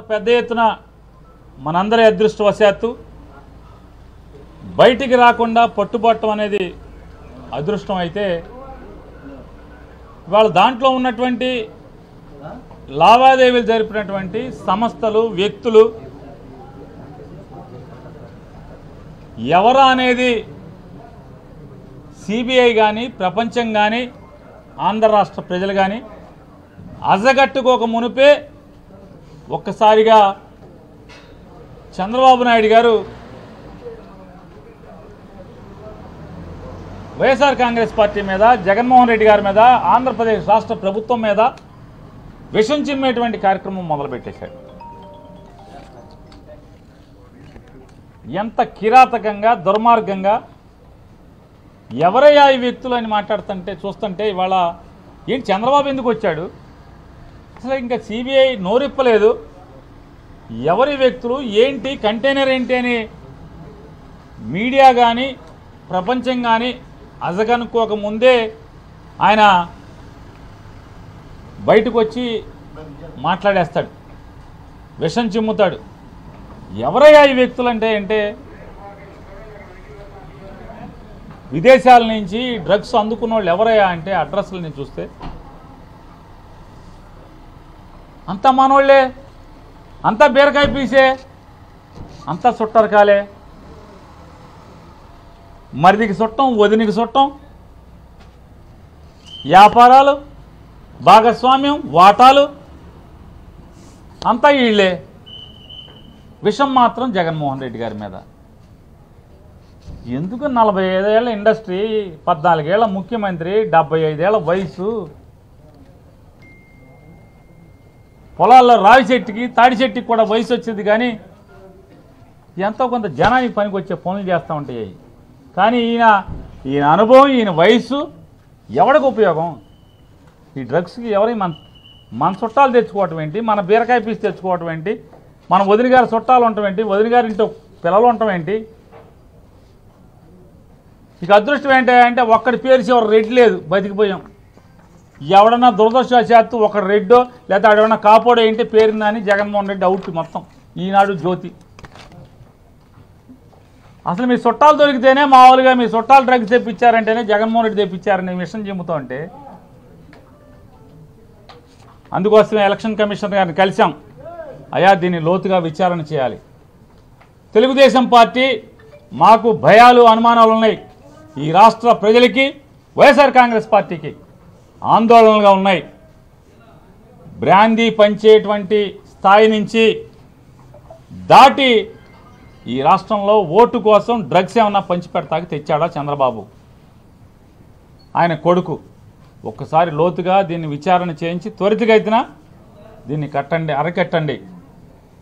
పెద్ద ఎత్తున మనందరి అదృష్టవశాత్తు బయటికి రాకుండా పట్టుబట్టడం అనేది అదృష్టం అయితే వాళ్ళ దాంట్లో ఉన్నటువంటి లావాదేవీలు జరిపినటువంటి సంస్థలు వ్యక్తులు ఎవరా అనేది సిబిఐ కానీ ప్రపంచం కానీ ఆంధ్ర రాష్ట్ర ప్రజలు కానీ అజగట్టుకోక మునిపే ఒక్కసారిగా చంద్రబాబు నాయుడు గారు వైఎస్ఆర్ కాంగ్రెస్ పార్టీ మీద జగన్మోహన్ రెడ్డి గారి మీద ఆంధ్రప్రదేశ్ రాష్ట్ర ప్రభుత్వం మీద విషం చిమ్మేటువంటి కార్యక్రమం మొదలుపెట్టేశాడు. ఎంత కిరాతకంగా దుర్మార్గంగా ఎవరయ్యా ఈ వ్యక్తులు అని మాట్లాడుతుంటే చూస్తుంటే ఇవాళ ఏంటి చంద్రబాబు ఎందుకు వచ్చాడు, అసలు ఇంకా సిబిఐ నోరిప్పలేదు, ఎవరి వ్యక్తులు ఏంటి కంటైనర్ ఏంటి అని మీడియా కానీ ప్రపంచం కానీ అజగనుకోక ముందే ఆయన బయటకు వచ్చి మాట్లాడేస్తాడు, విషం చిమ్ముతాడు. ఎవరయ్యా ఈ వ్యక్తులు అంటే విదేశాల నుంచి డ్రగ్స్ అందుకున్న వాళ్ళు ఎవరయ్యా అంటే అడ్రస్లని చూస్తే అంతా మనోళ్లే, అంతా బీరకాయ పీసే, అంతా చుట్టరకాలే. మరిదికి చుట్టం, వదినికి చుట్టం, వ్యాపారాలు, భాగస్వామ్యం, వాటాలు అంతా వీళ్ళే. విషం మాత్రం జగన్మోహన్ రెడ్డి గారి మీద. ఎందుకు 45 ఏళ్ల ఇండస్ట్రీ, 14 ఏళ్ల ముఖ్యమంత్రి, 75 ఏళ్ల వయసు, పొలాల్లో రావి చెట్టుకి తాడి చెట్టుకి కూడా వయసు వచ్చేది, కానీ ఎంతో కొంత జనానికి పనికి వచ్చే పనులు చేస్తూ ఉంటాయి. కానీ ఈయన అనుభవం, ఈయన వయసు ఎవరికి ఉపయోగం? ఈ డ్రగ్స్కి ఎవరి మన చుట్టాలు తెచ్చుకోవటం ఏంటి, మన బీరకాయ పీస్ తెచ్చుకోవటం ఏంటి, మన వదిన గారి చుట్టాలు ఉండటం ఏంటి, వదిన గారి ఇంట్లో పిల్లలు ఉండటం ఏంటి? ఇక అదృష్టం ఏంటంటే ఒక్కడి పేరు చివరి రెడ్ లేదు, బతికిపోయాం. ఎవడన్నా దురదృష్టవశాత్తు ఒక రెడ్డో లేదా ఎవడన్నా కాపోడో ఏంటి పేరుందని జగన్మోహన్ రెడ్డి అవుట్ మొత్తం. ఈనాడు జ్యోతి. అసలు మీ చుట్టాలు దొరికితేనే మామూలుగా మీ చుట్టాలు డ్రగ్స్ తెప్పించారంటేనే జగన్మోహన్ రెడ్డి తెప్పించారని విషయం చెబుతూ ఉంటే, అందుకోసమే ఎలక్షన్ కమిషనర్ గారిని కలిసాం. అయ్యా దీన్ని లోతుగా విచారణ చేయాలి. తెలుగుదేశం పార్టీ మాకు భయాలు అనుమానాలు ఉన్నాయి, ఈ రాష్ట్ర ప్రజలకి వైఎస్ఆర్ కాంగ్రెస్ పార్టీకి ఆందోళనలుగా ఉన్నాయి. బ్రాందీ పంచేటువంటి స్థాయి నుంచి దాటి ఈ రాష్ట్రంలో ఓటు కోసం డ్రగ్స్ ఏమన్నా పంచిపెడతాకి తెచ్చాడా చంద్రబాబు? ఆయన కొడుకు. ఒక్కసారి లోతుగా దీన్ని విచారణ చేయించి త్వరితగతిన దీన్ని కట్టండి, అరకెట్టండి.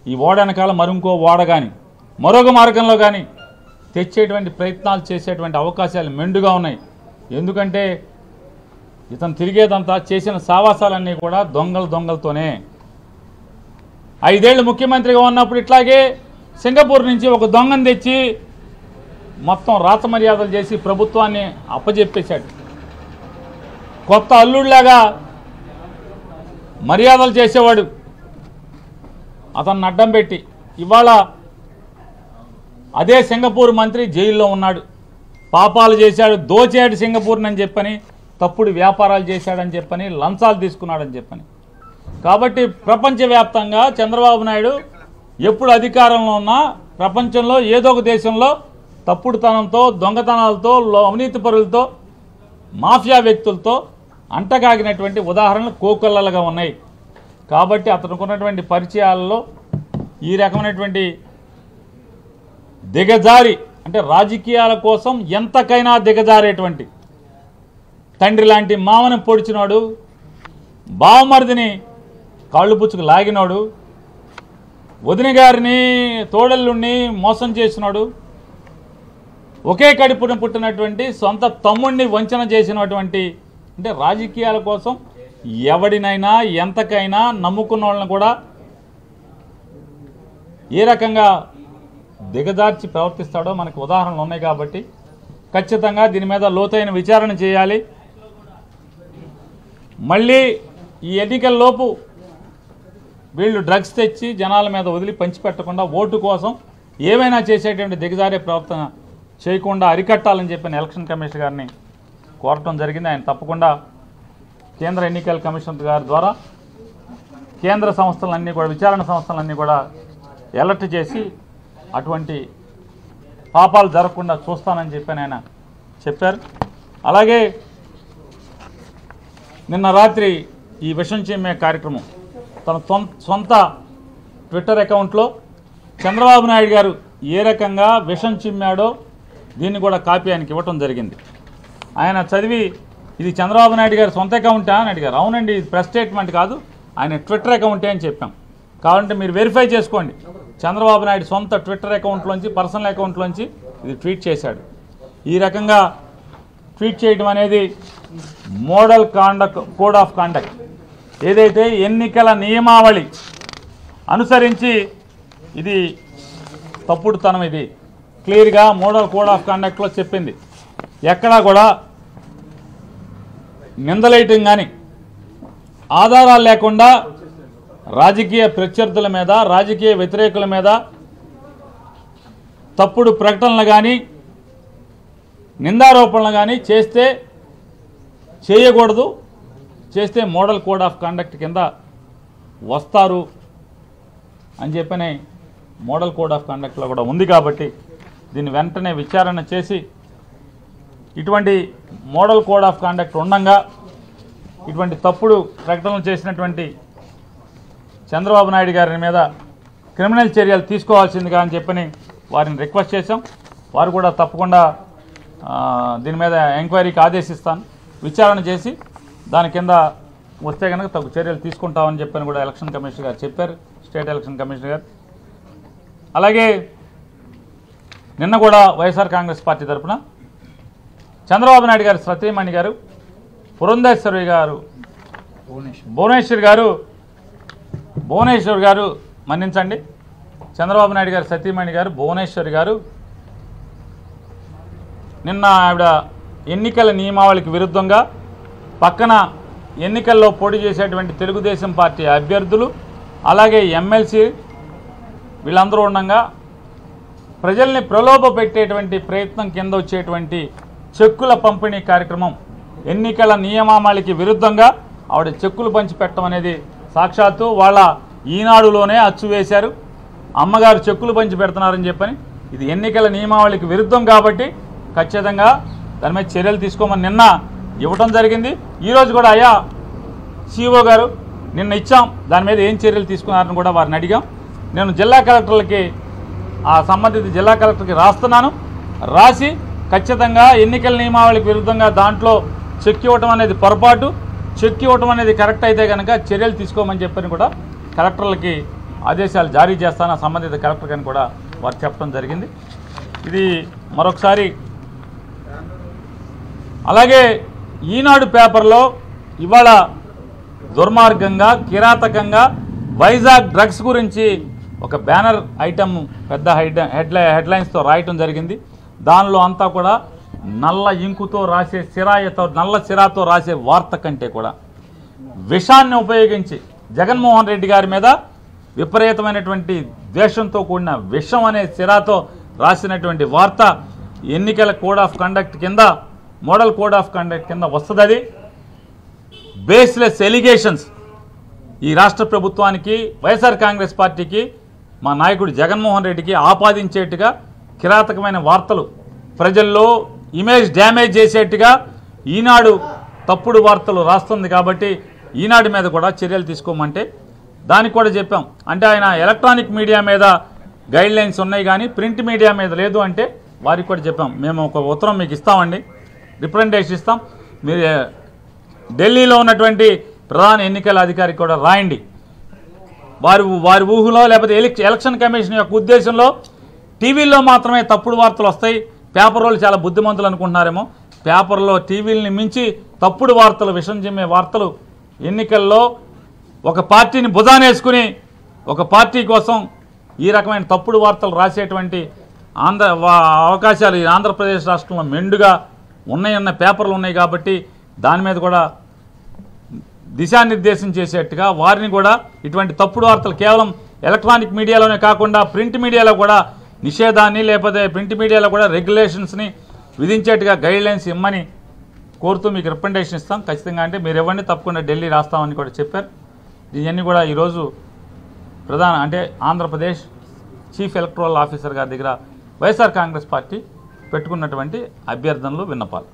ఈ ఓడ వెనకాల మరింకో ఓడ కానీ మరొక మార్గంలో కానీ తెచ్చేటువంటి ప్రయత్నాలు చేసేటువంటి అవకాశాలు మెండుగా ఉన్నాయి. ఎందుకంటే ఇతను తిరిగేదంతా చేసిన సావాసాలన్నీ కూడా దొంగలతోనే. 5 ఏళ్ళు ముఖ్యమంత్రిగా ఉన్నప్పుడు ఇట్లాగే సింగపూర్ నుంచి ఒక దొంగను తెచ్చి మొత్తం రాత మర్యాదలు చేసి ప్రభుత్వాన్ని అప్పజెప్పేశాడు. కొత్త అల్లుడిలాగా మర్యాదలు చేసేవాడు, అతన్ని అడ్డం పెట్టి ఇవాళ అదే సింగపూర్ మంత్రి జైల్లో ఉన్నాడు. పాపాలు చేశాడు, దోచాడు సింగపూర్ని చెప్పని, తప్పుడు వ్యాపారాలు చేశాడని చెప్పని, లంచాలు తీసుకున్నాడని చెప్పని. కాబట్టి ప్రపంచవ్యాప్తంగా చంద్రబాబు నాయుడు ఎప్పుడు అధికారంలో ఉన్నా ప్రపంచంలో ఏదో ఒక దేశంలో తప్పుడుతనంతో, దొంగతనాలతో, అవినీతి పరులతో, మాఫియా వ్యక్తులతో అంటగాగినటువంటి ఉదాహరణలు కోకొల్లలుగా ఉన్నాయి. కాబట్టి అతనుకున్నటువంటి పరిచయాలలో ఈ రకమైనటువంటి దిగజారి, అంటే రాజకీయాల కోసం ఎంతకైనా దిగజారేటువంటి, తండ్రి లాంటి మామని పొడిచినాడు, బావమరిదిని కాళ్ళు పుచ్చుకు లాగినాడు, వదిన గారిని తోడల్లుణ్ణి మోసం చేసినాడు, ఒకే కడుపున పుట్టినటువంటి సొంత తమ్ముడిని వంచన చేసినటువంటి, అంటే రాజకీయాల కోసం ఎవడినైనా ఎంతకైనా నమ్ముకున్న వాళ్ళని కూడా ఏ రకంగా దిగజార్చి ప్రవర్తిస్తాడో మనకు ఉదాహరణలు ఉన్నాయి. కాబట్టి ఖచ్చితంగా దీని మీద లోతైన విచారణ చేయాలి. మళ్ళీ ఈ ఎన్నికల్లోపు వీళ్ళు డ్రగ్స్ తెచ్చి జనాల మీద వదిలి పంచిపెట్టకుండా ఓటు కోసం ఏమైనా చేసేటువంటి దిగజారే ప్రవర్తన చేయకుండా అరికట్టాలని చెప్పిన ఎలక్షన్ కమిషనర్ గారిని కోరటం జరిగింది. ఆయన తప్పకుండా కేంద్ర ఎన్నికల కమిషనర్ గారి ద్వారా కేంద్ర సంస్థలన్నీ కూడా విచారణ సంస్థలన్నీ కూడా అలర్ట్ చేసి అటువంటి పాపాలు జరగకుండా చూస్తానని చెప్పి ఆయన చెప్పారు. అలాగే నిన్న రాత్రి ఈ విషం చిమ్మే కార్యక్రమం తన సొంత ట్విట్టర్ అకౌంట్లో చంద్రబాబు నాయుడు గారు ఏ రకంగా విషం చిమ్మాడో దీన్ని కూడా కాపీ ఆయనకి ఇవ్వటం జరిగింది. ఆయన చదివి ఇది చంద్రబాబు నాయుడు గారి సొంత అకౌంటా అని అడిగారు. అవునండి, ఇది ప్రెస్ స్టేట్మెంట్ కాదు, ఆయన ట్విట్టర్ అకౌంటే అని చెప్పాం. కావాలంటే మీరు వెరిఫై చేసుకోండి. చంద్రబాబు నాయుడు సొంత ట్విట్టర్ అకౌంట్లోంచి పర్సనల్ అకౌంట్లోంచి ఇది ట్వీట్ చేశాడు. ఈ రకంగా ట్వీట్ చేయడం అనేది మోడల్ కోడ్ ఆఫ్ కాండక్ట్ ఏదైతే ఎన్నికల నియమావళి అనుసరించి ఇది తప్పుడుతనం. ఇది క్లియర్గా మోడల్ కోడ్ ఆఫ్ కాండక్ట్లో చెప్పింది. ఎక్కడా కూడా నిందలేయటం కానీ ఆధారాలు లేకుండా రాజకీయ ప్రత్యర్థుల మీద రాజకీయ వ్యతిరేకుల మీద తప్పుడు ప్రకటనలు కానీ నిందారోపణలు కానీ చేయకూడదు. చేస్తే మోడల్ కోడ్ ఆఫ్ కాండక్ట్ కింద వస్తారు అని చెప్పని మోడల్ కోడ్ ఆఫ్ కాండక్ట్లో కూడా ఉంది. కాబట్టి దీన్ని వెంటనే విచారణ చేసి ఇటువంటి మోడల్ కోడ్ ఆఫ్ కాండక్ట్ ఉండగా ఇటువంటి తప్పుడు ప్రకటనలు చేసినటువంటి చంద్రబాబు నాయుడు గారి మీద క్రిమినల్ చర్యలు తీసుకోవాల్సిందిగా అని చెప్పని వారిని రిక్వెస్ట్ చేశాం. వారు కూడా తప్పకుండా దీని మీద ఎంక్వైరీకి ఆదేశిస్తాను, విచారణ చేసి దాని కింద వస్తే కనుక తగు చర్యలు తీసుకుంటామని చెప్పని కూడా ఎలక్షన్ కమిషనర్ గారు చెప్పారు, స్టేట్ ఎలక్షన్ కమిషనర్ గారు. అలాగే నిన్న కూడా వైఎస్ఆర్ కాంగ్రెస్ పార్టీ తరఫున చంద్రబాబు నాయుడు గారు సతీమణి గారు పురంధేశ్వరి గారు భువనేశ్వర్ గారు మన్నించండి, చంద్రబాబు నాయుడు గారు సతీమణి గారు భువనేశ్వరి గారు నిన్న ఆవిడ ఎన్నికల నియమావళికి విరుద్ధంగా పక్కన ఎన్నికల్లో పోటీ చేసేటువంటి తెలుగుదేశం పార్టీ అభ్యర్థులు అలాగే ఎమ్మెల్సీ వీళ్ళందరూ ఉండగా ప్రజల్ని ప్రలోభ పెట్టేటువంటి ప్రయత్నం కింద వచ్చేటువంటి చెక్కుల పంపిణీ కార్యక్రమం ఎన్నికల నియమావళికి విరుద్ధంగా ఆవిడ చెక్కులు పంచిపెట్టడం అనేది సాక్షాత్తు వాళ్ళ ఈనాడులోనే అచ్చు వేశారు. అమ్మగారు చెక్కులు పంచి పెడుతున్నారని చెప్పని ఇది ఎన్నికల నియమావళికి విరుద్ధం కాబట్టి ఖచ్చితంగా దాని మీద చర్యలు తీసుకోమని నిన్న ఇవ్వటం జరిగింది. ఈరోజు కూడా అయ్యా సిఇఓ గారు నిన్న ఇచ్చాం, దాని మీద ఏం చర్యలు తీసుకున్నారని కూడా వారిని అడిగాం. నేను జిల్లా కలెక్టర్లకి సంబంధిత జిల్లా కలెక్టర్కి రాస్తున్నాను, రాసి ఖచ్చితంగా ఎన్నికల నియమావళికి విరుద్ధంగా దాంట్లో చెక్ ఇవ్వటం అనేది పొరపాటు, చెక్ ఇవ్వటం అనేది కరెక్ట్ అయితే కనుక చర్యలు తీసుకోమని చెప్పని కూడా కలెక్టర్లకి ఆదేశాలు జారీ చేస్తాను సంబంధిత కలెక్టర్ అని కూడా వారు చెప్పడం జరిగింది. ఇది మరొకసారి అలాగే ఈనాడు పేపర్లో ఇవాళ దుర్మార్గంగా కిరాతకంగా వైజాగ్ డ్రగ్స్ గురించి ఒక బ్యానర్ ఐటమ్ పెద్ద హెడ్లైన్స్తో రాయటం జరిగింది. దానిలో అంతా కూడా నల్ల ఇంకుతో రాసే నల్ల సిరాతో రాసే వార్త కంటే కూడా విషాన్ని ఉపయోగించి జగన్మోహన్ రెడ్డి గారి మీద విపరీతమైనటువంటి ద్వేషంతో కూడిన విషం అనే సిరాతో రాసినటువంటి వార్త ఎన్నికల కోడ్ ఆఫ్ కండక్ట్ కింద మోడల్ కోడ్ ఆఫ్ కండక్ట్ కింద వస్తుంది. అది బేస్లెస్ ఎలిగేషన్స్ ఈ రాష్ట్ర ప్రభుత్వానికి వైఎస్ఆర్ కాంగ్రెస్ పార్టీకి మా నాయకుడు జగన్మోహన్ రెడ్డికి ఆపాదించేట్టుగా కిరాతకమైన వార్తలు ప్రజల్లో ఇమేజ్ డ్యామేజ్ చేసేట్టుగా ఈనాడు తప్పుడు వార్తలు రాస్తుంది. కాబట్టి ఈనాడు మీద కూడా చర్యలు తీసుకోమంటే దానికి కూడా చెప్పాం. అంటే ఆయన ఎలక్ట్రానిక్ మీడియా మీద గైడ్లైన్స్ ఉన్నాయి కానీ ప్రింట్ మీడియా మీద లేదు అంటే వారికి కూడా చెప్పాం. మేము ఒక ఉత్తరం మీకు ఇస్తామండి, రిప్రజెంటేషన్ ఇస్తాం, మీరు ఢిల్లీలో ఉన్నటువంటి ప్రధాన ఎన్నికల అధికారికి కూడా రాయండి. వారి ఊహలో లేకపోతే ఎలక్షన్ కమిషన్ యొక్క ఉద్దేశంలో టీవీల్లో మాత్రమే తప్పుడు వార్తలు వస్తాయి, పేపర్ వాళ్ళు చాలా బుద్ధిమంతులు అనుకుంటున్నారేమో. పేపర్లో టీవీలని మించి తప్పుడు వార్తలు, విషం చిమ్మే వార్తలు ఎన్నికల్లో ఒక పార్టీని భుజానేసుకుని ఒక పార్టీ కోసం ఈ రకమైన తప్పుడు వార్తలు రాసేటువంటి అవకాశాలు ఈ ఆంధ్రప్రదేశ్ రాష్ట్రంలో మెండుగా ఉన్నాయన్న పేపర్లు ఉన్నాయి. కాబట్టి దాని మీద కూడా దిశానిర్దేశం చేసేట్టుగా వారిని కూడా ఇటువంటి తప్పుడు వార్తలు కేవలం ఎలక్ట్రానిక్ మీడియాలోనే కాకుండా ప్రింట్ మీడియాలో కూడా నిషేధాన్ని లేకపోతే ప్రింట్ మీడియాలో కూడా రెగ్యులేషన్స్ని విధించేట్టుగా గైడ్లైన్స్ ఇమ్మని కోరుతూ మీకు రికమెండేషన్ ఇస్తాం. ఖచ్చితంగా అంటే మీరు ఇవ్వండి, తప్పకుండా ఢిల్లీ రాస్తామని కూడా చెప్పారు. ఇవన్నీ కూడా ఈరోజు అంటే ఆంధ్రప్రదేశ్ చీఫ్ ఎలక్టరల్ ఆఫీసర్ గారి దగ్గర వైఎస్ఆర్ కాంగ్రెస్ పార్టీ పెట్టుకున్నటువంటి అభ్యర్థనలు, విన్నపాలు.